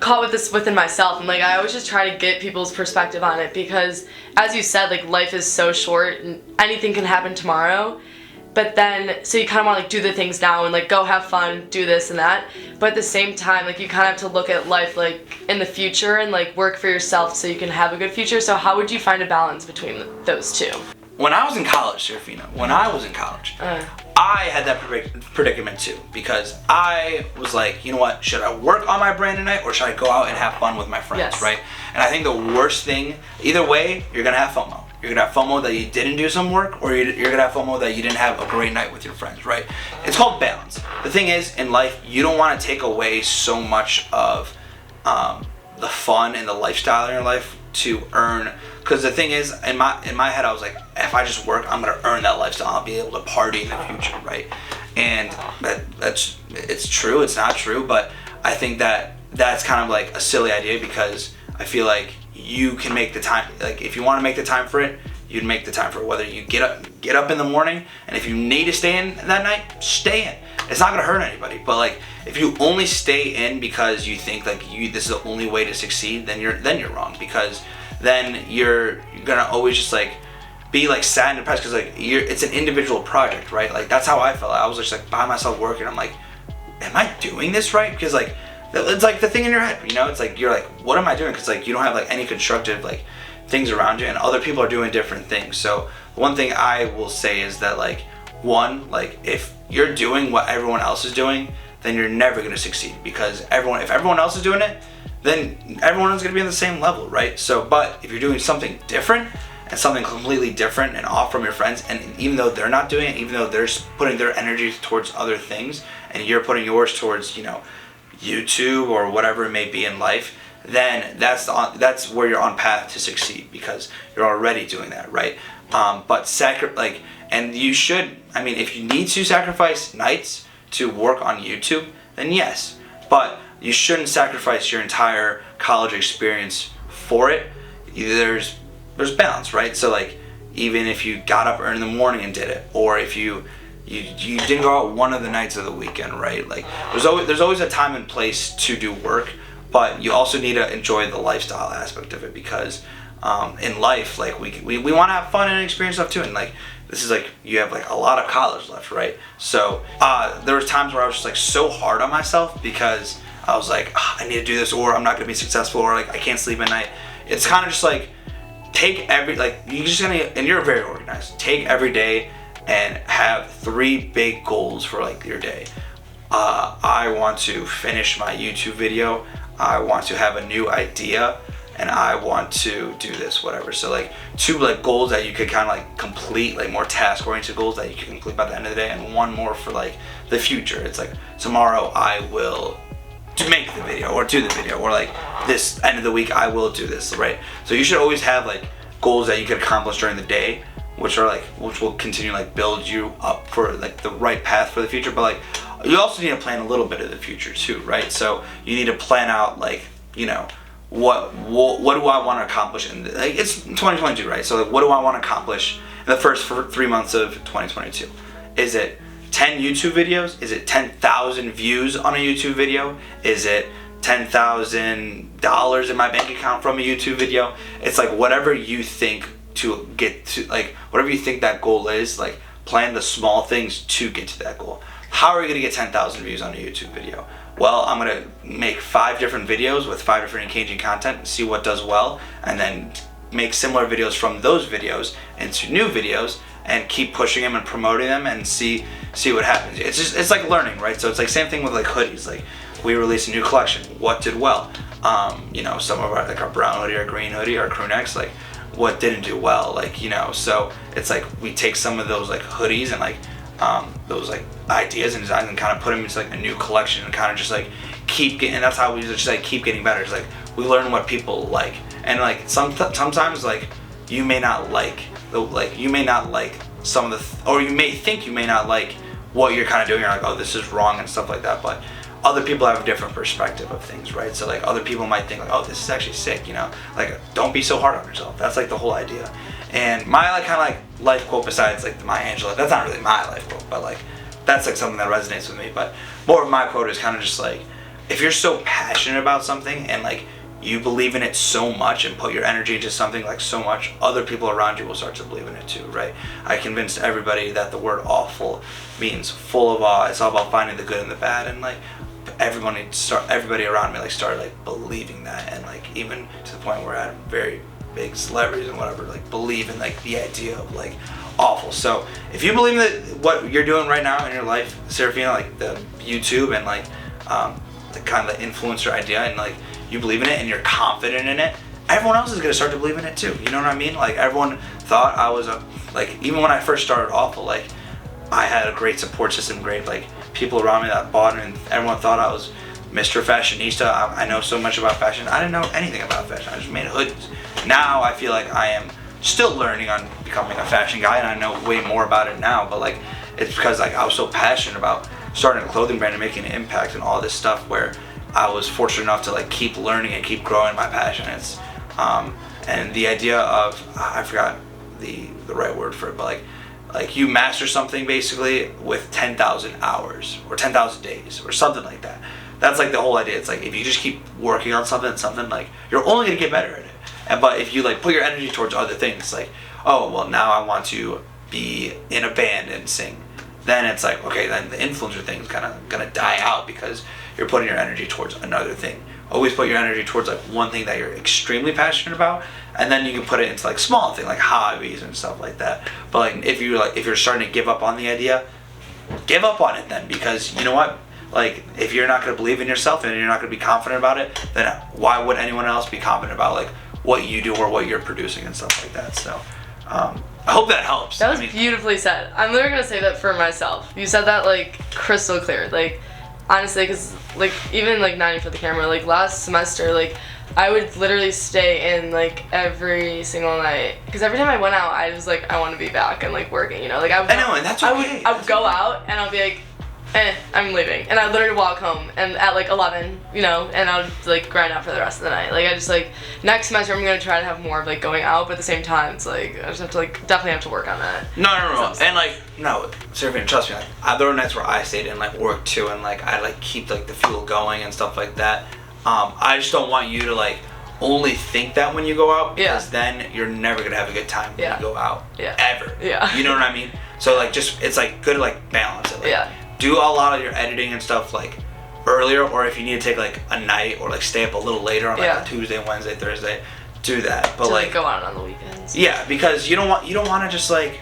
caught with this within myself, and like I always just try to get people's perspective on it, because as you said, like life is so short and anything can happen tomorrow. But then, so you kind of want to like do the things now and like go have fun, do this and that. But at the same time, like you kind of have to look at life like in the future and like work for yourself so you can have a good future. So how would you find a balance between those two? When I was in college, Serafina, I had that predicament too, because I was like, you know what, should I work on my brand tonight or should I go out and have fun with my friends, Yes. right? And I think the worst thing, either way, you're gonna have FOMO. You're gonna have FOMO that you didn't do some work, or you're gonna have FOMO that you didn't have a great night with your friends, right? It's called balance. The thing is, in life, you don't wanna take away so much of the fun and the lifestyle in your life to earn, because the thing is, in my head, I was like, if I just work, I'm gonna earn that lifestyle. I'll be able to party in the future, right? And it's true. It's not true, but I think that's kind of like a silly idea, because I feel like you can make the time. Like if you want to make the time for it, you'd make the time for it. Whether you get up in the morning, and if you need to stay in that night, stay in. It's not gonna hurt anybody. But like if you only stay in because you think like this is the only way to succeed, then you're wrong, because then you're gonna always just like be like sad and depressed, because like it's an individual project, right? Like that's how I felt. I was just like by myself working. I'm like, am I doing this right? Because like it's like the thing in your head, you know? It's like you're like, what am I doing? Because like you don't have like any constructive like things around you, and other people are doing different things. So one thing I will say is that like like if you're doing what everyone else is doing, then you're never gonna succeed, because if everyone else is doing it, then everyone is gonna be on the same level, right? So, but if you're doing something different, and something completely different and off from your friends, and even though they're not doing it, even though they're putting their energy towards other things, and you're putting yours towards, you know, YouTube or whatever it may be in life, then that's where you're on path to succeed, because you're already doing that, right? And you should, I mean, if you need to sacrifice nights to work on YouTube, then yes, but you shouldn't sacrifice your entire college experience for it. There's balance, right? So like, even if you got up early in the morning and did it, or if you didn't go out one of the nights of the weekend, right? Like there's always a time and place to do work, but you also need to enjoy the lifestyle aspect of it, because in life, like we want to have fun and experience stuff too, and like this is like you have like a lot of college left, right? So there was times where I was just like so hard on myself, because I was like, I need to do this, or I'm not gonna be successful, or like I can't sleep at night. It's kind of just like and you're very organized. Take every day and have 3 big goals for like your day. I want to finish my YouTube video. I want to have a new idea, and I want to do this, whatever. So like 2 like goals that you could kind of like complete, like more task-oriented goals that you can complete by the end of the day, and 1 more for like the future. It's like tomorrow I will to make the video or do the video, or like this end of the week I will do this, right? So you should always have like goals that you could accomplish during the day, which will continue like build you up for like the right path for the future. But like you also need to plan a little bit of the future too, right? So you need to plan out like, you know, what do I want to accomplish in like it's 2022, right? So like what do I want to accomplish in the first 3 months of 2022? Is it 10 YouTube videos? Is it 10,000 views on a YouTube video? Is it $10,000 in my bank account from a YouTube video? It's like whatever you think to get to, like whatever you think that goal is, like plan the small things to get to that goal. How are you gonna get 10,000 views on a YouTube video? Well, I'm gonna make 5 different videos with 5 different engaging content, see what does well, and then make similar videos from those videos into new videos, and keep pushing them and promoting them, and see what happens. It's like learning, right? So it's like same thing with like hoodies. Like we released a new collection. What did well? You know, some of our like our brown hoodie, our green hoodie, our crew necks, like what didn't do well, like, you know. So it's like we take some of those like hoodies and like those like ideas and designs and kind of put them into like a new collection, and kind of just like keep getting. And that's how we just like keep getting better. It's like we learn what people like, and like sometimes like you may not like some of the or you may think you may not like what you're kind of doing. You're like, oh, this is wrong and stuff like that, but other people have a different perspective of things, right? So like other people might think like, oh, this is actually sick, you know, like don't be so hard on yourself. That's like the whole idea. And my like kind of like life quote, besides like the Maya Angelou, that's not really my life quote, but like that's like something that resonates with me. But more of my quote is kind of just like if you're so passionate about something and like you believe in it so much and put your energy into something like so much, other people around you will start to believe in it too, right? I convinced everybody that the word awful means full of awe. It's all about finding the good and the bad, and like everybody around me like started like believing that, and like even to the point where I had very big celebrities and whatever like believe in like the idea of like awful. So if you believe that what you're doing right now in your life, Serafina, like the YouTube and like the kind of the influencer idea, and like you believe in it and you're confident in it, everyone else is gonna start to believe in it too. You know what I mean? Like everyone thought I was like, even when I first started awful, like I had a great support system, great like people around me that bought it, and everyone thought I was Mr. Fashionista. I know so much about fashion. I didn't know anything about fashion. I just made hoodies. Now I feel like I am still learning on becoming a fashion guy, and I know way more about it now, but like it's because like I was so passionate about starting a clothing brand and making an impact and all this stuff, where I was fortunate enough to like keep learning and keep growing my passion. It's and the idea of I forgot the right word for it, but like you master something basically with 10,000 hours or 10,000 days or something like that. That's like the whole idea. It's like if you just keep working on something like you're only gonna get better at it. But if you like put your energy towards other things, like, oh well, now I want to be in a band and sing, then it's like, okay, then the influencer thing's kind of gonna die out because you're putting your energy towards another thing. Always put your energy towards like one thing that you're extremely passionate about, and then you can put it into like small things like hobbies and stuff like that. But like if you're starting to give up on the idea, give up on it then, because you know what? Like if you're not gonna believe in yourself and you're not gonna be confident about it, then why would anyone else be confident about like what you do or what you're producing and stuff like that? So I hope that helps. That was beautifully said. I'm literally gonna say that for myself. You said that like crystal clear. Like honestly, because like even like 90 for the camera, like last semester, like I would literally stay in like every single night, because every time I went out, I was like, I want to be back and like working, you know, like I know, and that's okay. I would go out and I'll be like, I'm leaving, and I literally walk home and at like 11, you know, and I'll like grind out for the rest of the night. Like I just like next semester I'm gonna try to have more of like going out, but at the same time it's like I just have to like definitely have to work on that. No, and like no, Serafina, trust me. Like, there were nights where I stayed in like work too, and like I like keep like the fuel going and stuff like that. I just don't want you to like only think that when you go out, because then you're never gonna have a good time when you go out ever. Yeah. You know what I mean? So like just it's like good to like balance it. Like, do a lot of your editing and stuff like earlier, or if you need to take like a night or like stay up a little later on like a Tuesday, Wednesday, Thursday, do that. But to, like go out on the weekends. Yeah, because you don't want to just like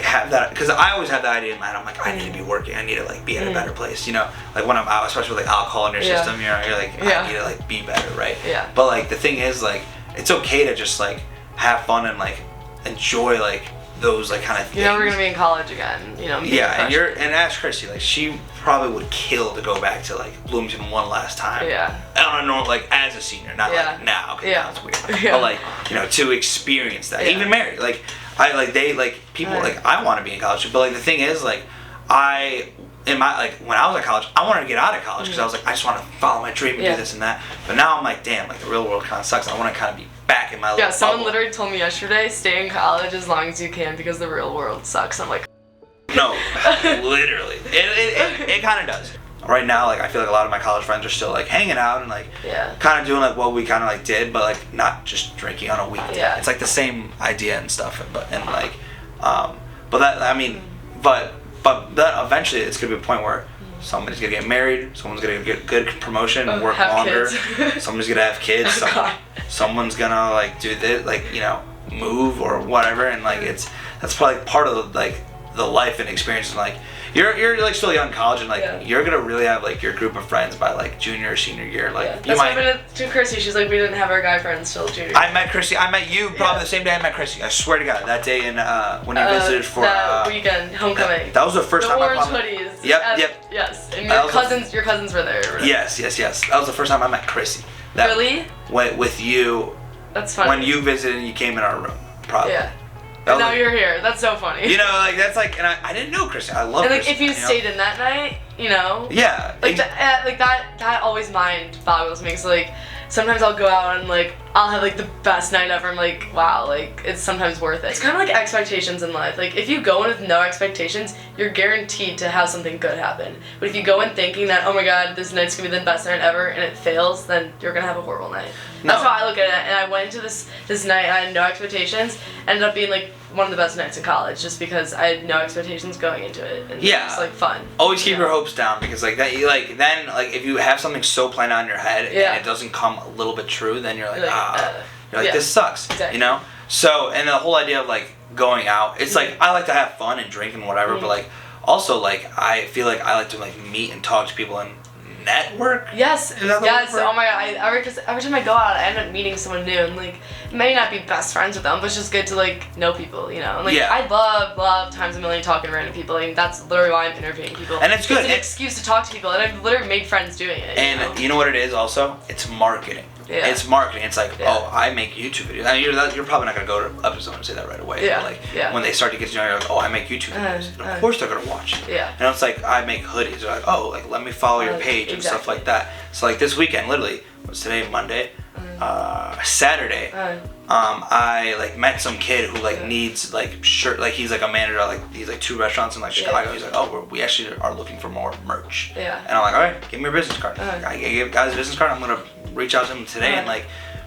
have that, because I always have that idea in mind. I'm like, I need to be working. I need to like be at a better place. You know, like when I'm out, especially with like alcohol in your system, you're like, I need to like be better, right? Yeah. But like the thing is, like it's okay to just like have fun and like enjoy like those like kind of things. You're never gonna be in college again, you know. Yeah, and ask Chrissy, like she probably would kill to go back to like Bloomington one last time. Yeah. I don't know, like as a senior, not like now, because now it's weird. But like, you know, to experience that, even married, like people like I want to be in college, but like the thing is, like when I was at college, I wanted to get out of college because I was like, I just want to follow my dream and do this and that. But now I'm like, damn, like the real world kind of sucks. I want to kind of be back in my little someone bubble. Literally told me yesterday, stay in college as long as you can because the real world sucks. I'm like, no, literally, it kind of does. Right now, like I feel like a lot of my college friends are still like hanging out and like kind of doing like what we kind of like did, but like not just drinking on a weekday. It's like the same idea and stuff, but that eventually it's gonna be a point where somebody's gonna get married, someone's gonna get good promotion and work longer, someone's gonna have kids, someone's gonna like do this, like, you know, move or whatever, and like that's probably part of the life and experience. Like you're like still young in college, and like you're gonna really have like your group of friends by like junior or senior year. Like that's what happened to Chrissy. She's like, we didn't have our guy friends till junior. I met Chrissy. I met you probably the same day I met Chrissy. I swear to God, that day in when you visited for that weekend homecoming. That was the first time. Orange hoodies. Yep. Yes, and your cousins were there. Right? Yes. That was the first time I met Chrissy. Really? With you. That's funny. When you visited and you came in our room, probably. Yeah. And now you're here. That's so funny. You know, like that's like, and I didn't know Chrissy. I love. And like, Chrissy, if you stayed in that night, you know. Yeah. Like that always mind boggles me. So like, sometimes I'll go out and like I'll have like the best night ever. I'm like, wow, like it's sometimes worth it. It's kind of like expectations in life. Like if you go in with no expectations, you're guaranteed to have something good happen. But if you go in thinking that, oh my god, this night's gonna be the best night ever, and it fails, then you're gonna have a horrible night. No. That's how I look at it. And I went into this night, I had no expectations, ended up being like one of the best nights in college, just because I had no expectations going into it, and Yeah. it was like fun. Always keep your hopes down, because like that, you like then like if you have something so planned out in your head and it doesn't come a little bit true, then you're like this sucks, exactly. you know. So and the whole idea of like going out, it's like I like to have fun and drink and whatever, but like also like I feel like I like to like meet and talk to people and network. Yes, Is that the yes. word for it? Oh my god! Every time I go out, I end up meeting someone new, and like may not be best friends with them, but it's just good to like know people, you know. And, like I love times a million talking to random people. Like that's literally why I'm interviewing people. And it's good. It's an excuse to talk to people, and I've literally made friends doing it. And you know what it is also? It's marketing. Yeah. It's marketing. It's like, oh, I make YouTube videos. And you're probably not gonna go up to someone and say that right away. Yeah. But like when they start to get to know you, you're like, oh, I make YouTube videos. And of course they're gonna watch it. Yeah. And it's like I make hoodies. They're like, oh, like let me follow your page and stuff like that. So like this weekend, literally, what's today? Monday. Saturday. I like met some kid who like needs like shirt. Like he's like a manager at like these like 2 restaurants in like Chicago. He's like, oh, we actually are looking for more merch. Yeah. And I'm like, all right, give me your business card. I gave guys a business card. I'm gonna reach out to him today and like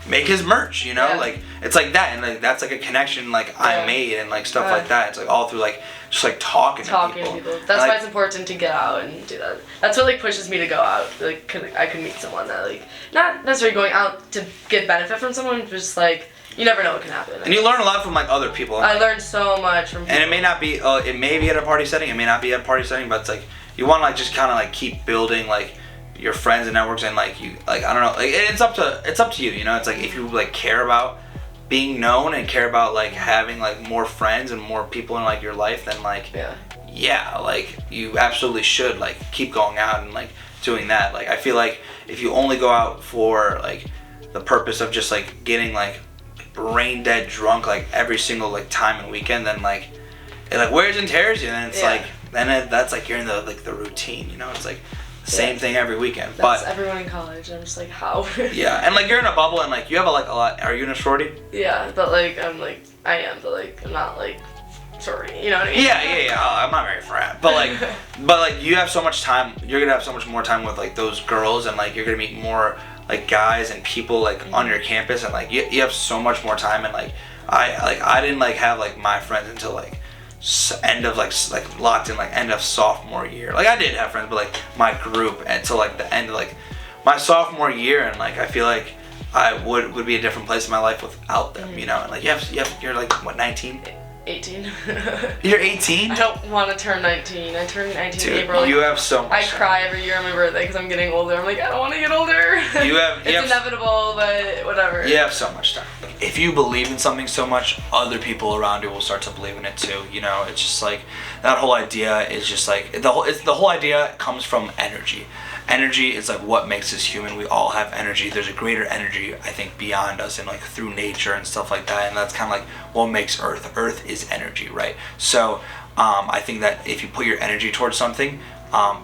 make his merch, you know, like it's like that, and like that's like a connection like I made and like stuff like that. It's like all through like just like talking to people. That's why it's important to get out and do that. That's what like pushes me to go out. Like I could meet someone that like not necessarily going out to get benefit from someone, but just like you never know what can happen. And you learn a lot from like other people. I learned so much from people. And it may not be, it may be at a party setting, it may not be at a party setting, but it's like you want to like just kind of like keep building like your friends and networks, and like you like I don't know, like it's up to you, you know. It's like if you like care about being known and care about like having like more friends and more people in like your life, then like like you absolutely should like keep going out and like doing that. Like I feel like if you only go out for like the purpose of just like getting like brain dead drunk like every single like time and weekend, then like it like wears and tears you, and it's like that's like you're in the like the routine, you know. It's like same thing every weekend. That's but everyone in college. I'm just like, how? And like you're in a bubble, and like you have a lot. Are you in a sorority? Yeah, but like I'm like I am, but like I'm not like sorority. You know what I mean? Yeah. I'm not very frat, but like you have so much time. You're gonna have so much more time with like those girls, and like you're gonna meet more like guys and people like on your campus, and like you have so much more time. And like I didn't like have like my friends until like end of like locked in like end of sophomore year. Like I did have friends, but like my group until like the end of like my sophomore year, and like I feel like I would be a different place in my life without them, you know. And like you're like what, 19? 18. You're 18? I don't want to turn 19. I turned 19 Dude, in April. you have so much I time. cry every year on my birthday because I'm getting older. I'm like, I don't want to get older. It's inevitable, but whatever. You have so much time. If you believe in something so much, other people around you will start to believe in it too. You know, it's just like that whole idea is just like the whole idea comes from energy. Energy is like what makes us human. We all have energy. There's a greater energy, I think, beyond us and like through nature and stuff like that. And that's kind of like what makes Earth. Earth is energy, right? So I think that if you put your energy towards something,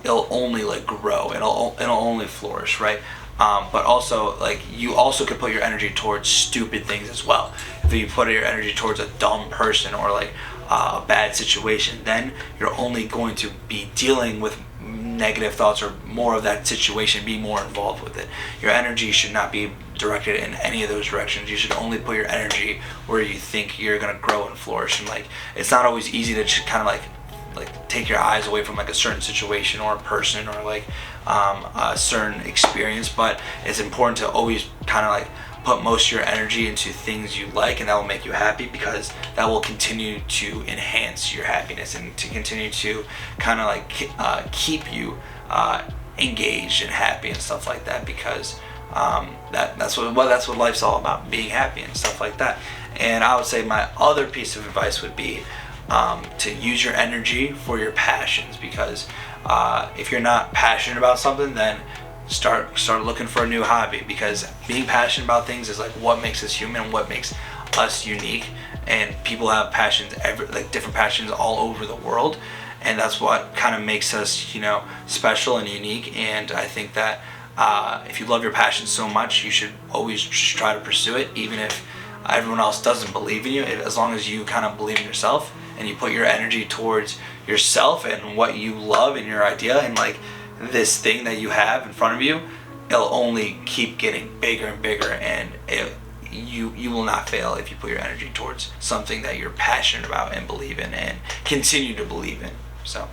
it'll only like grow. It'll only flourish, right? But also like you also could put your energy towards stupid things as well. If you put your energy towards a dumb person or like a bad situation, then you're only going to be dealing with negative thoughts or more of that situation, be more involved with it. Your energy should not be directed in any of those directions. You should only put your energy where you think you're gonna grow and flourish. And like it's not always easy to just kind of like take your eyes away from like a certain situation or a person or like a certain experience, but it's important to always kind of like put most of your energy into things you like, and that will make you happy, because that will continue to enhance your happiness and to continue to kind of like keep you engaged and happy and stuff like that, because that's what life's all about, being happy and stuff like that. And I would say my other piece of advice would be to use your energy for your passions, because if you're not passionate about something, then start looking for a new hobby, because being passionate about things is like what makes us human, what makes us unique. And people have passions, like different passions all over the world, and that's what kind of makes us, you know, special and unique. And I think that If you love your passion so much, you should always just try to pursue it, even if everyone else doesn't believe in you. As long as you kind of believe in yourself and you put your energy towards yourself and what you love and your idea and like this thing that you have in front of you, it'll only keep getting bigger and bigger, and you will not fail if you put your energy towards something that you're passionate about and believe in and continue to believe in. So